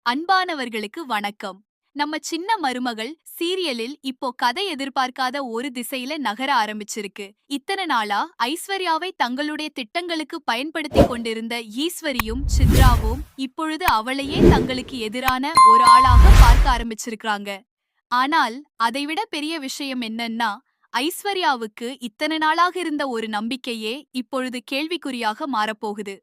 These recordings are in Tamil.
அன்பானவர்களுக்கு வணக்கம். நம்ம சின்ன மருமகள் சீரியலில் இப்போ கதை எதிர்பார்க்காத ஒரு திசையில நகர ஆரம்பிச்சிருக்கு. இத்தனை நாளா ஐஸ்வர்யாவை தங்களுடைய திட்டங்களுக்கு பயன்படுத்திக் கொண்டிருந்த ஈஸ்வரியும் சித்ராவும் இப்பொழுது அவளையே தங்களுக்கு எதிரான ஒரு ஆளாக பார்க்க ஆரம்பிச்சிருக்காங்க. ஆனால் அதைவிட பெரிய விஷயம் என்னன்னா, ஐஸ்வர்யாவுக்கு இத்தனை நாளாக இருந்த ஒரு நம்பிக்கையே இப்பொழுது கேள்விக்குறியாக மாறப்போகுது.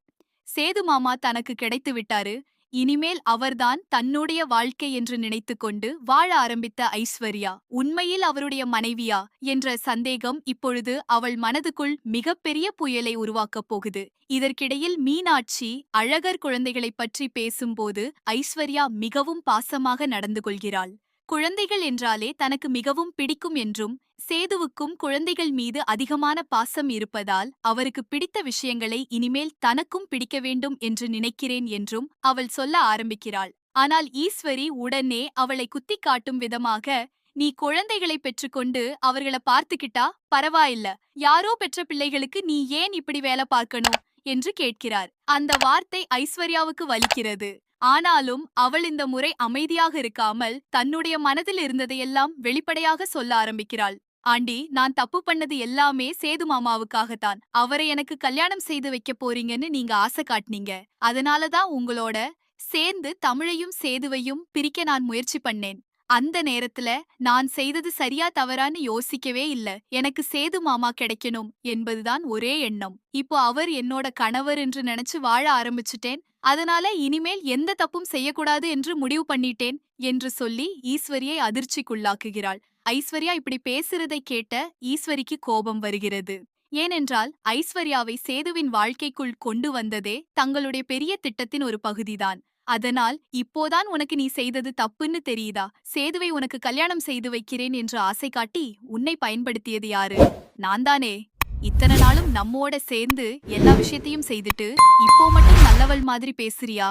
சேது மாமா தனக்கு கிடைத்து விட்டாரு. இனிமேல் அவர்தான் தன்னுடைய வாழ்க்கை என்று நினைத்துக்கொண்டு வாழ ஆரம்பித்த ஐஸ்வர்யா உண்மையில் அவருடைய மனைவியா என்ற சந்தேகம் இப்பொழுது அவள் மனதுக்குள் மிகப்பெரிய புயலை உருவாக்கப் போகுது. இதற்கிடையில் மீனாட்சி அழகர் குழந்தைகளைப் பற்றி பேசும்போது ஐஸ்வர்யா மிகவும் பாசமாக நடந்து கொள்கிறாள். குழந்தைகள் என்றாலே தனக்கு மிகவும் பிடிக்கும் என்றும் சேதுவுக்கும் குழந்தைகள் மீது அதிகமான பாசம் இருப்பதால் அவருக்கு பிடித்த விஷயங்களை இனிமேல் தனக்கும் பிடிக்க வேண்டும் என்று நினைக்கிறேன் என்றும் அவள் சொல்ல ஆரம்பிக்கிறாள். ஆனால் ஈஸ்வரி உடனே அவளை குத்திக் காட்டும் விதமாக, நீ குழந்தைகளை பெற்றுக்கொண்டு அவர்களை பார்த்துக்கிட்டா பரவாயில்ல, யாரோ பெற்ற பிள்ளைகளுக்கு நீ ஏன் இப்படி வேலை பார்க்கணும் என்று கேட்கிறார். அந்த வார்த்தை ஐஸ்வர்யாவுக்கு வலிக்கிறது. ஆனாலும் அவள் இந்த முறை அமைதியாக இருக்காமல் தன்னுடைய மனதில் இருந்ததையெல்லாம் வெளிப்படையாக சொல்ல ஆரம்பிக்கிறாள். ஆண்டி, நான் தப்பு பண்ணது எல்லாமே சேது மாமாவுக்காகத்தான். அவரை எனக்கு கல்யாணம் செய்து வைக்க போறீங்கன்னு நீங்க ஆசை காட்டினீங்க. அதனாலதான் உங்களோட சேர்ந்து தமிழையும் சேதுவையும் பிரிக்க நான் முயற்சி பண்ணேன். அந்த நேரத்துல நான் செய்தது சரியா தவறான்னு யோசிக்கவே இல்ல. எனக்கு சேது மாமா கிடைக்கணும் என்பதுதான் ஒரே எண்ணம். இப்போ அவர் என்னோட கணவர் என்று நினைச்சு வாழ ஆரம்பிச்சுட்டேன். அதனால இனிமேல் எந்த தப்பும் செய்யக்கூடாது என்று முடிவு பண்ணிட்டேன் என்று சொல்லி ஈஸ்வரியை அதிர்ச்சிக்குள்ளாக்குகிறாள். ஐஸ்வர்யா இப்படி பேசுறதை கேட்ட ஈஸ்வரிக்கு கோபம் வருகிறது. ஏனென்றால் ஐஸ்வர்யாவை சேதுவின் வாழ்க்கைக்குள் கொண்டு வந்ததே தங்களுடைய பெரிய திட்டத்தின் ஒரு பகுதிதான். அதனால் இப்போதான் உனக்கு நீ செய்தது தப்புன்னு தெரியுதா? சேதுவை உனக்கு கல்யாணம் செய்து வைக்கிறேன் என்று ஆசை காட்டி உன்னை பயன்படுத்தியது யாரு? நான்தானே. இத்தனை நாளும் நம்மோட சேர்ந்து எல்லா விஷயத்தையும் செய்துட்டு இப்போ மட்டும் நல்லவள் மாதிரி பேசுறியா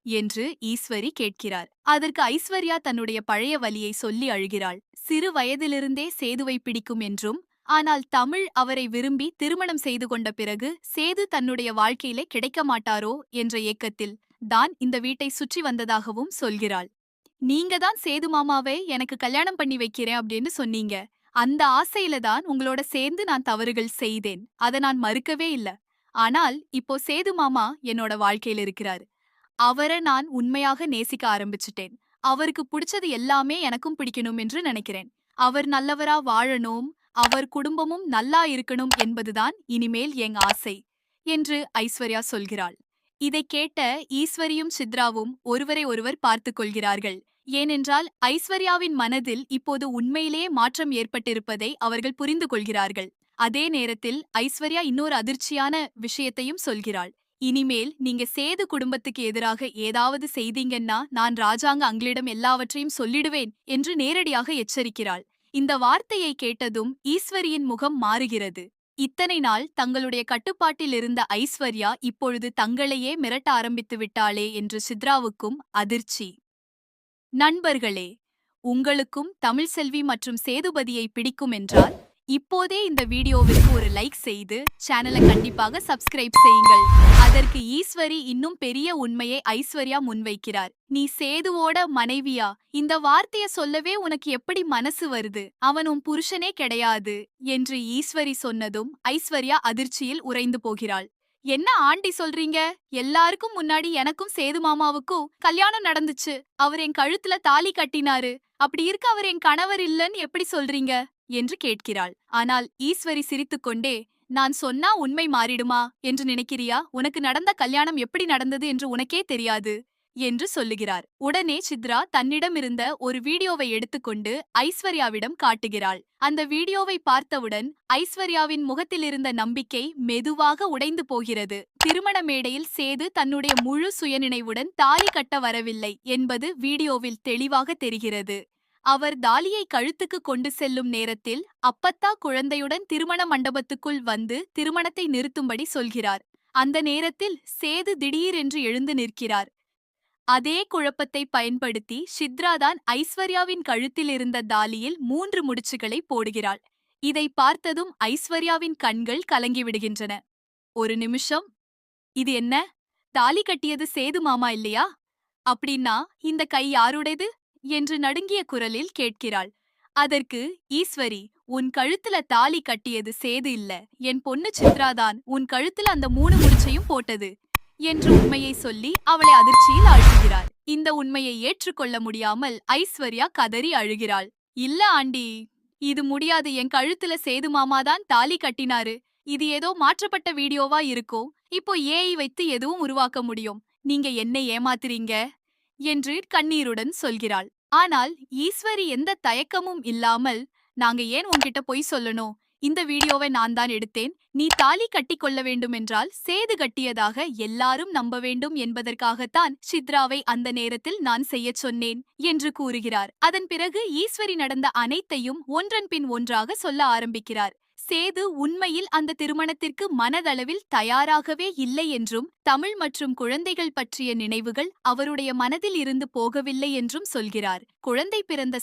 என்று ஈஸ்வரி கேட்கிறார். அதற்கு ஐஸ்வர்யா தன்னுடைய பழைய வலியை சொல்லி அழுகிறாள். சிறு வயதிலிருந்தே சேதுவை பிடிக்கும் என்றும், ஆனால் தமிழ் அவரை விரும்பி திருமணம் செய்து கொண்ட பிறகு சேது தன்னுடைய வாழ்க்கையிலே கிடைக்க மாட்டாரோ என்ற ஏக்கத்தில் தான் இந்த வீட்டை சுற்றி வந்ததாகவும் சொல்கிறாள். நீங்க தான் சேது மாமாவை எனக்கு கல்யாணம் பண்ணி வைக்கிறேன் அப்படின்னு சொன்னீங்க. அந்த ஆசையில தான் உங்களோட சேர்ந்து நான் தவறுகள் செய்தேன். அத நான் மறுக்கவே இல்ல. ஆனால் இப்போ சேது மாமா என்னோட வாழ்க்கையில இருக்கிறாரு. அவர நான் உண்மையாக நேசிக்க ஆரம்பிச்சுட்டேன். அவருக்கு பிடிச்சது எல்லாமே எனக்கும் பிடிக்கணும் என்று நினைக்கிறேன். அவர் நல்லவரா வாழணும், அவர் குடும்பமும் நல்லா இருக்கணும் என்பதுதான் இனிமேல் என் ஆசை என்று ஐஸ்வர்யா சொல்கிறாள். இதை கேட்ட ஈஸ்வரியும் சித்ராவும் ஒருவரை ஒருவர் பார்த்துக் கொள்கிறார்கள். ஏனென்றால் ஐஸ்வர்யாவின் மனதில் இப்போது உண்மையிலேயே மாற்றம் ஏற்பட்டிருப்பதை அவர்கள் புரிந்து கொள்கிறார்கள். அதே நேரத்தில் ஐஸ்வர்யா இன்னொரு அதிர்ச்சியான விஷயத்தையும் சொல்கிறாள். இனிமேல் நீங்க சேது குடும்பத்துக்கு எதிராக ஏதாவது செய்தீங்கன்னா நான் ராஜாங்க அங்கிளிடம் எல்லாவற்றையும் சொல்லிடுவேன் என்று நேரடியாக எச்சரிக்கிறாள். இந்த வார்த்தையை கேட்டதும் ஈஸ்வரியின் முகம் மாறுகிறது. இத்தனை நாள் தங்களுடைய கட்டுப்பாட்டில் இருந்த ஐஸ்வர்யா இப்பொழுது தங்களையே மிரட்ட ஆரம்பித்து விட்டாளே என்று சித்ராவுக்கும் அதிர்ச்சி. நண்பர்களே, உங்களுக்கும் தமிழ்செல்வி மற்றும் சேதுபதியை பிடிக்கும் என்றால் இப்போதே இந்த வீடியோவிற்கு ஒரு லைக் செய்து சேனலை கண்டிப்பாக சப்ஸ்கிரைப் செய்யுங்கள். அதற்கு ஈஸ்வரி இன்னும் பெரிய உண்மையை ஐஸ்வர்யா முன்வைக்கிறார். நீ சேதுவோட மனைவியா? இந்த வார்த்தைய சொல்லவே உனக்கு எப்படி மனசு வருது? அவன் உன் புருஷனே கிடையாது என்று ஈஸ்வரி சொன்னதும் ஐஸ்வர்யா அதிர்ச்சியில் உறைந்து போகிறாள். என்ன ஆண்டி சொல்றீங்க? எல்லாருக்கும் முன்னாடி எனக்கும் சேது மாமாவுக்கும் கல்யாணம் நடந்துச்சு. அவர் என் கழுத்துல தாலி கட்டினாரு. அப்படி இருக்க அவர் என் கணவர் இல்லன்னு எப்படி சொல்றீங்க என்று கேட்கிறாள். ஆனால் ஈஸ்வரி சிரித்துக்கொண்டே, நான் சொன்னா உண்மை மாறிடுமா என்று நினைக்கிறியா? உனக்கு நடந்த கல்யாணம் எப்படி நடந்தது என்று உனக்கே தெரியாது என்று சொல்லுகிறார். உடனே சித்ரா தன்னிடமிருந்த ஒரு வீடியோவை எடுத்துக்கொண்டு ஐஸ்வர்யாவிடம் காட்டுகிறாள். அந்த வீடியோவை பார்த்தவுடன் ஐஸ்வர்யாவின் முகத்திலிருந்த நம்பிக்கை மெதுவாக உடைந்து போகிறது. திருமண மேடையில் சேது தன்னுடைய முழு சுயநினைவுடன் தாலி கட்ட வரவில்லை என்பது வீடியோவில் தெளிவாக தெரிகிறது. அவர் தாலியை கழுத்துக்கு கொண்டு செல்லும் நேரத்தில் அப்பத்தா குழந்தையுடன் திருமண மண்டபத்துக்குள் வந்து திருமணத்தை நிறுத்தும்படி சொல்கிறார். அந்த நேரத்தில் சேது திடீரென்று எழுந்து நிற்கிறார். அதே குழப்பத்தை பயன்படுத்தி சித்ராதான் ஐஸ்வர்யாவின் கழுத்தில் இருந்த தாலியில் 3 முடிச்சுகளை போடுகிறாள். இதை பார்த்ததும் ஐஸ்வர்யாவின் கண்கள் கலங்கிவிடுகின்றன. ஒரு நிமிஷம், இது என்ன? தாலி கட்டியது சேது மாமா இல்லையா? அப்படின்னா இந்த கை யாருடையது என்று நடுங்கிய குரலில் கேட்கிறாள். அதற்கு ஈஸ்வரி, உன் கழுத்துல தாலி கட்டியது சேது இல்ல, என் பொண்ணு சித்ராதான் உன் கழுத்துல அந்த 3 முடிச்சையும் போட்டது என்று உண்மையை சொல்லி அவளை அதிர்ச்சியில் ஆழ்த்துகிறார். இந்த உண்மையை ஏற்றுக்கொள்ள முடியாமல் ஐஸ்வர்யா கதறி அழுகிறாள். இல்ல ஆண்டி, இது முடியாது. என் கழுத்துல சேது மாமாதான் தாலி கட்டினாரு. இது ஏதோ மாற்றப்பட்ட வீடியோவா இருக்கும். இப்போ ஏஐ வைத்து எதுவும் உருவாக்க முடியும். நீங்க என்னை ஏமாத்துறீங்க என்று கண்ணீருடன் சொல்கிறாள். ஆனால் ஈஸ்வரி எந்த தயக்கமும் இல்லாமல், நாங்க ஏன் உன்கிட்ட பொய் சொல்லணும்? இந்த வீடியோவை நான் தான் எடுத்தேன். நீ தாலி கட்டிக்கொள்ள வேண்டுமென்றால் சேது கட்டியதாக எல்லாரும் நம்ப வேண்டும் என்பதற்காகத்தான் சித்ராவை அந்த நேரத்தில் நான் செய்யச் சொன்னேன் என்று கூறுகிறார். அதன் பிறகு ஈஸ்வரி நடந்த அனைத்தையும் ஒன்றன் பின் ஒன்றாக சொல்ல ஆரம்பிக்கிறார். சேது உண்மையில் அந்த திருமணத்திற்கு மனதளவில் தயாராகவே இல்லை என்றும், தமிழ் மற்றும் குழந்தைகள் பற்றிய நினைவுகள் அவருடைய மனதில் இருந்து போகவில்லை என்றும் சொல்கிறார். குழந்தை பிறந்த